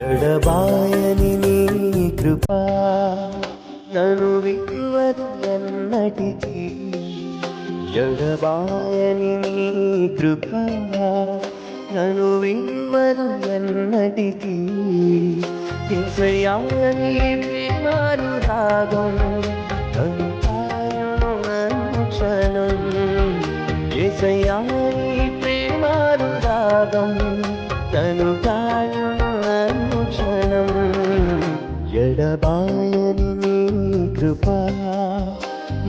ఎడబాయని నీ కృపా నన్ను విడువదు ఎన్నటికీ. ఎడబాయని నీ కృపా నన్ను విడువదు ఎన్నటికీ. యేసయ్యా నీ ప్రేమానురాగం నన్ను కాయును అనుక్షణం. యేసయ్యా నీ ప్రేమానురాగం నన్ను కాయును అనుక్షణం. ఎడబాయని నీ కృపా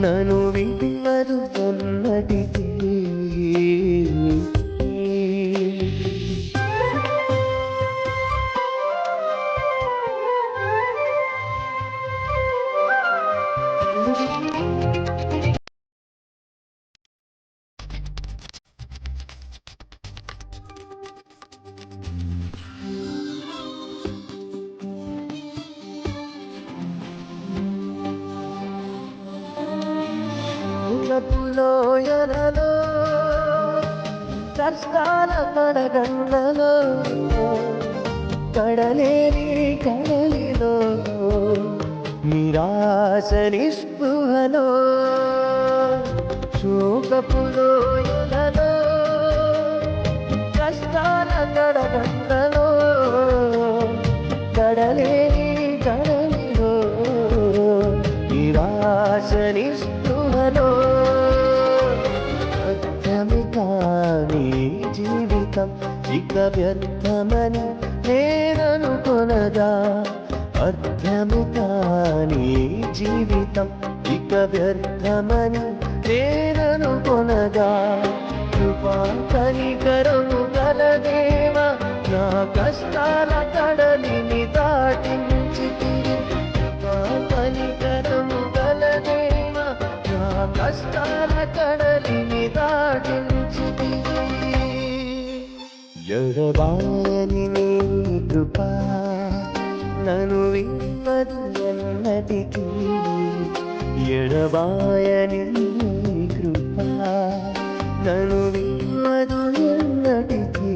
నన్ను విడువదు ఎన్నటికీ. లోయలలో కష్టాల కడగండ్లలో కడలేని కడలిలో నిరాశ నిస్పృహలో శోకపు లోయలలో కష్టాల కడగండ్లలో కడలేని కడలిలో నిరాశ నిస్పృహలో నీ జీవితం ఇక వ్యర్థమని నేననుకొనగా. అర్థము కాని జీవితం ఇక వ్యర్థమని నేననుకొనగా. కృపా కనికరము గల దేవా నా కష్టాల కడలిని దాటించితివి. కృపా కనికరము గల దేవా నా కష్టాల కడలిని దాటించితివి. ఎడబాయని నీ కృపా నన్ను విడువదు ఎన్నటికీ. ఎడబాయని నీ కృపా నన్ను విడువదు ఎన్నటికీ.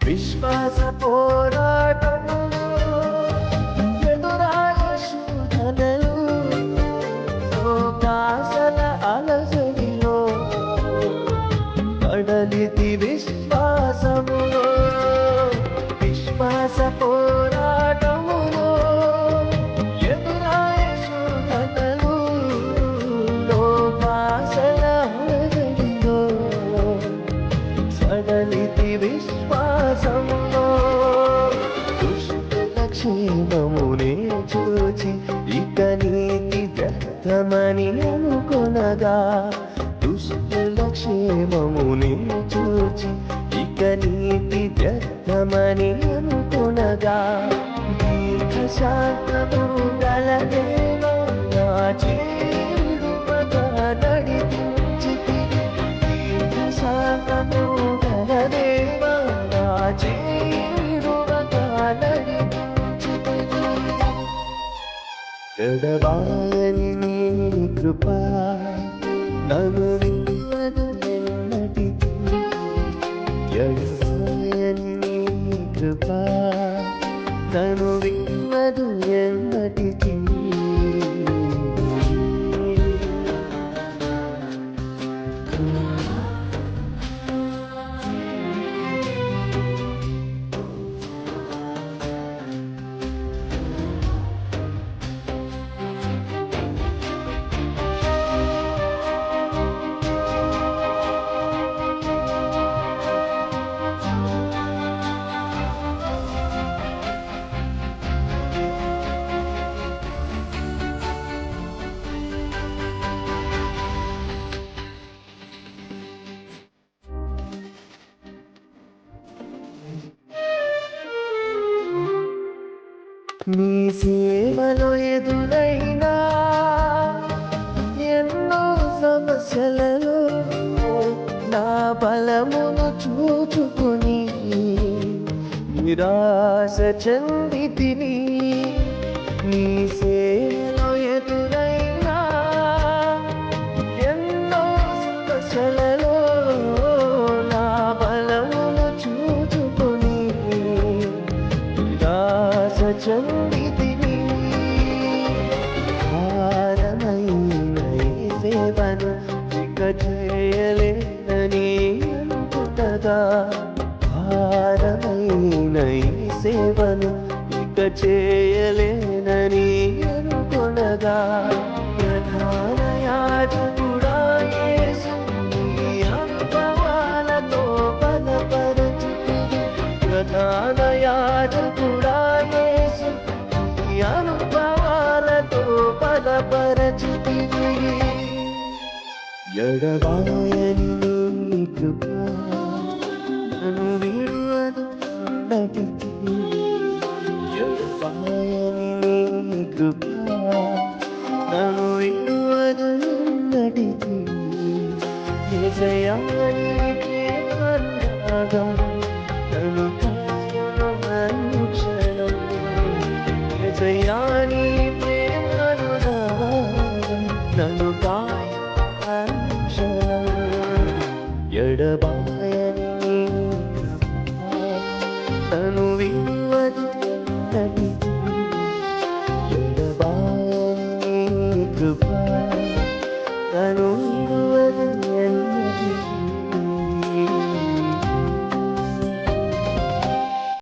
విశ్వాస పోరాటములో ఎదురాయ శోధనలు లోకాసల అలసడిలో కడలితి విశ్వాసములో. విశ్వాస పోరాటములో ఎదురాయ శోధనలు లోకాసల అలసడిలో కడలితి విశ్వాసములో. దుష్టుల క్షేమమునే చూచి ఇక నీతి వ్యర్థమని అనుకొనగా. దుష్టుల క్షేమమునే చూచి ఇక నీతి వ్యర్థమని అనుకొనగా. దీర్ఘశాంతము గల దేవా నా చేరువగా నడిపించితివి. దీర్ఘశాంతము గల దేవా నా చేరువగా నడిపించితివి. ఎడబాయని నీ కృపా నన్ను విడువదు ఎన్నటికీ. ఎడబాయని నీ కృపా నన్ను విడువదు ఎన్నటికీ. నీ సేవలో ఎదురైనా ఎన్నో సమస్యలలో నా బలమును చూచుకుని నిరాశ చెందితిని. నీ సేవలో ఎదురైనా ఎన్నో సమస్యలలో నా బలమును చూచుకుని నిరాశ చెందితిని. భారమైన ఈ సేవను ఇక చేయలేనని అనుకుంటగా, భారమైన ఈ సేవను ఇక చేయలేనని అనుకొనగా, ప్రధాన యాజకుడా యేసు నీ అనుభవాలతో బలపరచుతివి. ప్రధాన యాజకుడా యేసు నీ అనుభవాలతో బలపరచుతివి. ఎడబాయని నీ కృప నన్ను విడువదు ఎన్నటికీ. ఎడబాయని నీ కృప నన్ను విడువదు ఎన్నటికీ. యేసయ్యా నీ ప్రేమానురాగం నన్ను కాయును అనుక్షణం. యేసయ్యా నీ ప్రేమానురాగం నన్ను కాయును అనుక్షణం. ఎడబాయని నీ కృప నన్ను